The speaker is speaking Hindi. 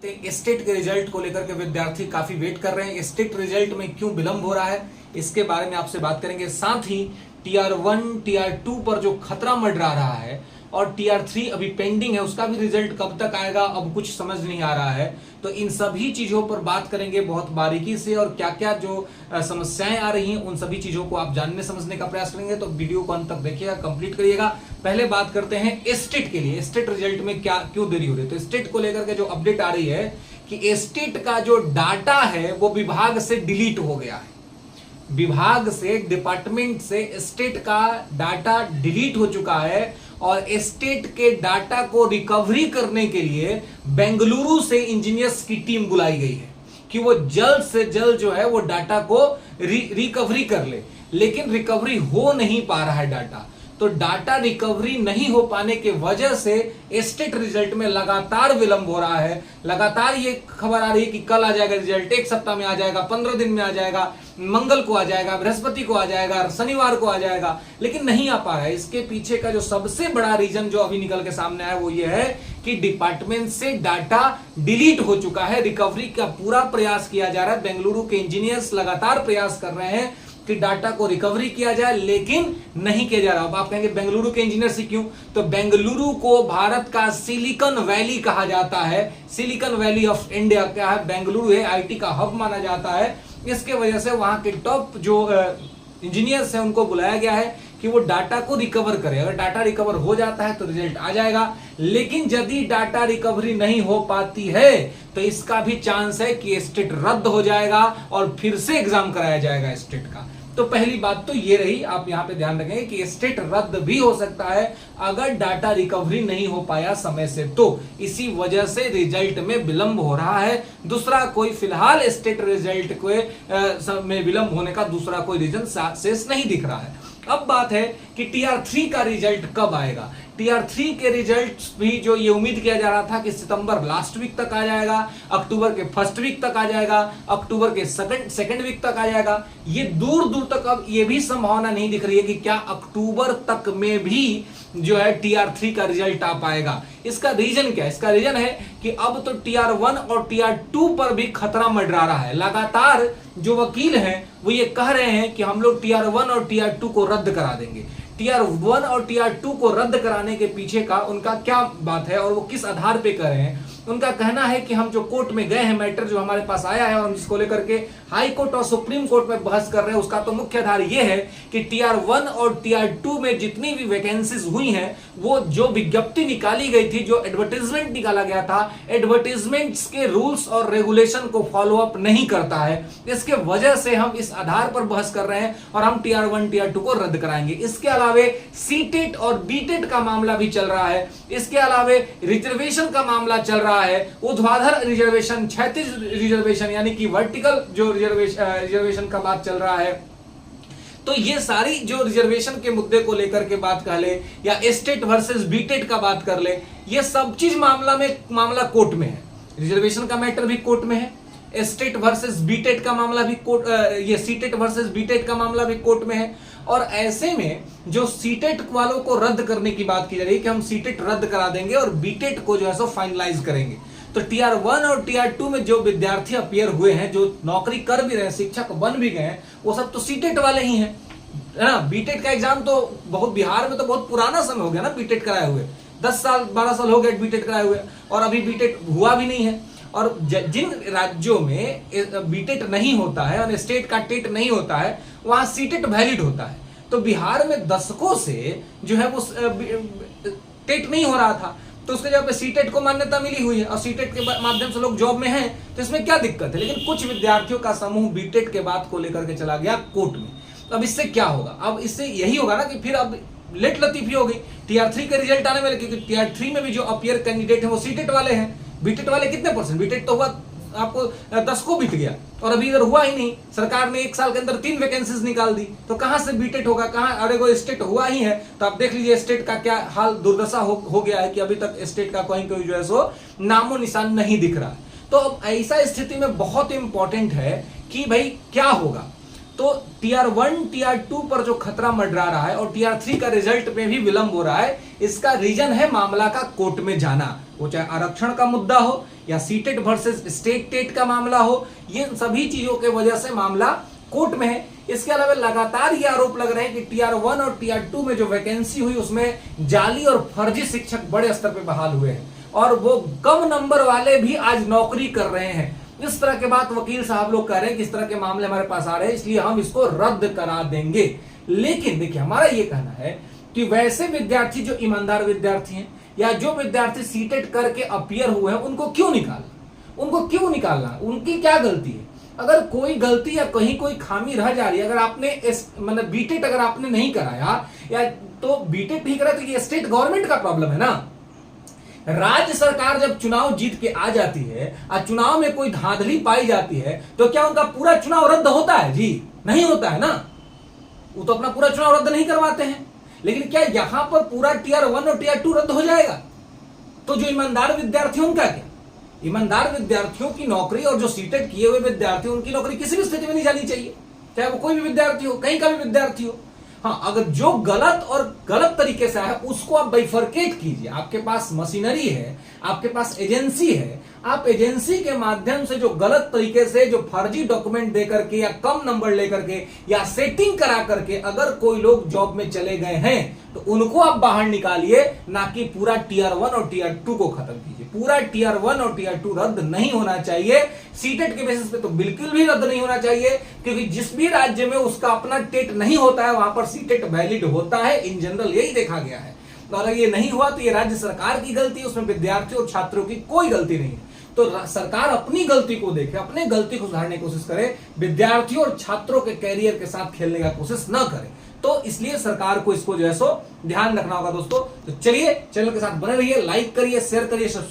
स्टेट के रिजल्ट को लेकर के विद्यार्थी काफी वेट कर रहे हैं। स्टेट रिजल्ट में क्यों विलंब हो रहा है इसके बारे में आपसे बात करेंगे। साथ ही टीआर 1 टीआर 2 पर जो खतरा मंडरा रहा है और टीआर 3 अभी पेंडिंग है, उसका भी रिजल्ट कब तक आएगा अब कुछ समझ नहीं आ रहा है। तो इन सभी चीजों पर बात करेंगे बहुत बारीकी से, और क्या क्या जो समस्याएं आ रही हैं उन सभी चीजों को आप जानने समझने का प्रयास करेंगे। तो वीडियो को अंत तक देखिएगा, कंप्लीट करिएगा। पहले बात करते हैं स्टेट के लिए, स्टेट रिजल्ट में क्या क्यों देरी हो रही है। तो स्टेट को लेकर के जो अपडेट आ रही है कि स्टेट का जो डाटा है वो विभाग से डिलीट हो गया है। विभाग से, डिपार्टमेंट से स्टेट का डाटा डिलीट हो चुका है और स्टेट के डाटा को रिकवरी करने के लिए बेंगलुरु से इंजीनियर्स की टीम बुलाई गई है कि वो जल्द से जल्द जो है वो डाटा को रिकवरी कर ले। लेकिन रिकवरी हो नहीं पा रहा है डाटा, तो डाटा रिकवरी नहीं हो पाने के वजह से स्टेट रिजल्ट में लगातार विलंब हो रहा है। लगातार ये खबर आ रही है कि कल आ जाएगा रिजल्ट, एक सप्ताह में आ जाएगा, 15 दिन में आ जाएगा, मंगल को आ जाएगा, बृहस्पति को आ जाएगा, शनिवार को आ जाएगा, लेकिन नहीं आ पा रहा है। इसके पीछे का जो सबसे बड़ा रीजन जो अभी निकल के सामने आया वो ये है कि डिपार्टमेंट से डाटा डिलीट हो चुका है। रिकवरी का पूरा प्रयास किया जा रहा है, बेंगलुरु के इंजीनियर्स लगातार प्रयास कर रहे हैं कि डाटा को रिकवरी किया जाए, लेकिन नहीं किया जा रहा। अब आप कहेंगे बेंगलुरु के इंजीनियर से क्यों? तो बेंगलुरु को भारत का सिलिकॉन वैली कहा जाता है, सिलिकॉन वैली ऑफ इंडिया क्या है, बेंगलुरु है, आईटी का हब माना जाता है। इसके वजह से वहां के टॉप जो इंजीनियर्स हैं उनको बुलाया गया है कि वो डाटा को रिकवर करे। अगर डाटा रिकवर हो जाता है तो रिजल्ट आ जाएगा, लेकिन यदि डाटा रिकवरी नहीं हो पाती है तो इसका भी चांस है कि स्टेट रद्द हो जाएगा और फिर से एग्जाम कराया जाएगा स्टेट का। तो पहली बात तो ये रही, आप यहां पे ध्यान रखेंगे कि स्टेट रद्द भी हो सकता है अगर डाटा रिकवरी नहीं हो पाया समय से। तो इसी वजह से रिजल्ट में विलंब हो रहा है। दूसरा कोई फिलहाल स्टेट रिजल्ट में विलंब होने का दूसरा कोई रीजन शेष नहीं दिख रहा है। अब बात है कि टीआर 3 का रिजल्ट कब आएगा। टीआर 3 के रिजल्ट भी जो ये उम्मीद किया जा रहा था कि सितंबर लास्ट वीक तक आ जाएगा, अक्टूबर के फर्स्ट वीक तक आ जाएगा, अक्टूबर के सेकंड वीक तक आ जाएगा, ये दूर दूर तक अब ये भी संभावना नहीं दिख रही है कि क्या अक्टूबर तक में भी जो है टीआर 3 का रिजल्ट आ पाएगा। इसका रीजन क्या है? इसका रीजन है कि अब तो टीआर 1 और टीआर 2 पर भी खतरा मंडरा रहा है। लगातार जो वकील हैं वो ये कह रहे हैं कि हम लोग टीआर 1 और टीआर 2 को रद्द करा देंगे। टीआर 1 और टीआर 2 को रद्द कराने के पीछे का उनका क्या बात है और वो किस आधार पे कर रहे हैं? उनका कहना है कि हम जो कोर्ट में गए हैं, मैटर जो हमारे पास आया है और हम जिसको लेकर के हाई कोर्ट और सुप्रीम कोर्ट में बहस कर रहे हैं, उसका तो मुख्य आधार ये है कि टीआर 1 और टीआर 2 में जितनी भी वैकेंसीज हुई हैं वो जो विज्ञप्ति निकाली गई थी, जो एडवर्टाइजमेंट निकाला गया था, एडवर्टाइजमेंट्स के रूल्स और रेगुलेशन को फॉलो अप नहीं करता है। इसके वजह से हम इस आधार पर बहस कर रहे हैं और हम टीआर 1 टीआर 2 को रद्द कराएंगे। इसके अलावे सीटेट और बीटेट का मामला भी चल रहा है। इसके अलावे रिजर्वेशन का मामला चल रहा है, ऊर्ध्वाधर रिजर्वेशन, क्षैतिज रिजर्वेशन यानी कि वर्टिकल जो रिजर्वेशन का बात चल रहा है। तो ये सारी जो रिजर्वेशन के मुद्दे को लेकर के बात कर ले या स्टेट वर्सेस बीटेट का बात कर ले, ये सब चीज मामला कोर्ट में है। रिजर्वेशन का मैटर भी कोर्ट में है, स्टेट वर्सेस बीटेट का मामला भी कोर्ट, ये सीटेट वर्सेस बीटेट का मामला भी कोर्ट में है। और ऐसे में जो सीटेट वालों को रद्द करने की बात की जा रही है कि हम सीटेट रद्द करा देंगे और बीटेट को जो है सो फाइनलाइज करेंगे। तो टीआर 1 और टीआर 2 में जो विद्यार्थी अपीयर हुए हैं, जो नौकरी कर भी रहे हैं, शिक्षक बन भी गए हैं, वो सब तो सीटेट वाले ही हैं, है ना। बीटेट का एग्जाम तो बहुत, बिहार में तो बहुत पुराना समय हो गया ना बीटेट कराए हुए, 10 साल 12 साल हो गए बीटेट कराए हुए, और अभी बीटेट हुआ भी नहीं है। और जिन राज्यों में बीटेट नहीं होता है और स्टेट का टेट नहीं होता है, वहां सीटेट वैलिड होता है। तो बिहार में दशकों से जो है वो टेट नहीं हो रहा था, तो उसके जगह पे सीटेट को मान्यता मिली हुई है और सीटेट के माध्यम से लोग जॉब में हैं, तो इसमें क्या दिक्कत है। लेकिन कुछ विद्यार्थियों का समूह बीटेट के बात को लेकर के चला गया कोर्ट में। तो अब इससे क्या होगा? अब इससे यही होगा ना कि फिर अब लेट लतीफी हो गई टीआर 3 के रिजल्ट आने वाले, क्योंकि टीआर 3 में भी जो अपीयर कैंडिडेट है वो सीटेट वाले हैं। बीटेट वाले कितने परसेंट? बीटेट तो हुआ आपको 10 को बीत गया और अभी इधर हुआ ही नहीं। सरकार ने 1 साल के अंदर 3 वैकेंसीज निकाल दी, तो कहां से बीटेट होगा, कहां? अरे वो स्टेट हुआ ही है। तो आप देख लीजिए स्टेट का क्या हाल, दुर्दशा हो गया है कि अभी तक स्टेट का कोई जो है सो नामो निशान नहीं दिख रहा है। तो अब ऐसा स्थिति में बहुत इंपॉर्टेंट है कि भाई क्या होगा। तो टीआर 1 टीआर 2 पर जो खतरा मंडरा रहा है और टीआर 3 का रिजल्ट में भी विलंब हो रहा है, इसका रीजन है मामला का कोर्ट में जाना। वो चाहे आरक्षण का मुद्दा हो या सीटेट वर्सेस स्टेट टेट का मामला हो, ये सभी चीजों के वजह से मामला कोर्ट में है। इसके अलावा लगातार ये आरोप लग रहे हैं कि टीआर 1 और टीआर 2 में जो वैकेंसी हुई उसमें जाली और फर्जी शिक्षक बड़े स्तर पर बहाल हुए हैं और वो कम नंबर वाले भी आज नौकरी कर रहे हैं। इस तरह के बात वकील साहब लोग कह रहे हैं कि इस तरह के मामले हमारे पास आ रहे हैं, इसलिए हम इसको रद्द करा देंगे। लेकिन देखिए, हमारा ये कहना है कि वैसे विद्यार्थी जो ईमानदार विद्यार्थी हैं या जो विद्यार्थी सीटेट करके अपीयर हुए हैं, उनको क्यों निकालना, उनकी क्या गलती है? अगर कोई गलती या कहीं कोई खामी रह जा रही है, अगर आपने मतलब बीटेट अगर आपने नहीं कराया या तो बीटेट नहीं करा, तो ये स्टेट गवर्नमेंट का प्रॉब्लम है ना। राज्य सरकार जब चुनाव जीत के आ जाती है और चुनाव में कोई धांधली पाई जाती है, तो क्या उनका पूरा चुनाव रद्द होता है? जी नहीं होता है ना। वो तो अपना पूरा चुनाव रद्द नहीं करवाते हैं। लेकिन क्या यहां पर पूरा टीआर 1 और टीआर 2 रद्द हो जाएगा? तो जो ईमानदार विद्यार्थी उनका क्या? ईमानदार विद्यार्थियों की नौकरी और जो सीटेट किए हुए विद्यार्थी, उनकी नौकरी किसी भी स्थिति में नहीं जानी चाहिए, चाहे वो कोई भी विद्यार्थी हो, कहीं का भी विद्यार्थी हो। हाँ, अगर जो गलत तरीके से है उसको आप बाइफरकेट कीजिए। आपके पास मशीनरी है, आपके पास एजेंसी है, आप एजेंसी के माध्यम से जो गलत तरीके से जो फर्जी डॉक्यूमेंट दे करके या कम नंबर लेकर के या सेटिंग करा करके अगर कोई लोग जॉब में चले गए हैं, तो उनको आप बाहर निकालिए, ना कि पूरा टीआर 1 और टीआर 2 को खत्म कीजिए। पूरा टीआर 1 और टीआर 2 रद्द नहीं होना चाहिए। सीटेट के बेसिस पे तो बिल्कुल भी रद्द नहीं होना चाहिए, क्योंकि जिस भी राज्य में उसका अपना टेट नहीं होता है, वहां पर सीटेट वैलिड होता है। इन जनरल यही देखा गया है। तो अगर ये नहीं हुआ तो ये राज्य सरकार की गलती है, उसमें विद्यार्थियों और छात्रों की कोई गलती नहीं है। तो सरकार अपनी गलती को देखे, अपने गलती को सुधारने की कोशिश करे, विद्यार्थियों और छात्रों के कैरियर के साथ खेलने का कोशिश न करे। तो इसलिए सरकार को इसको जो है सो ध्यान रखना होगा दोस्तों। तो चलिए, चैनल के साथ बने रहिए, लाइक करिए, शेयर करिए, सब्सक्राइब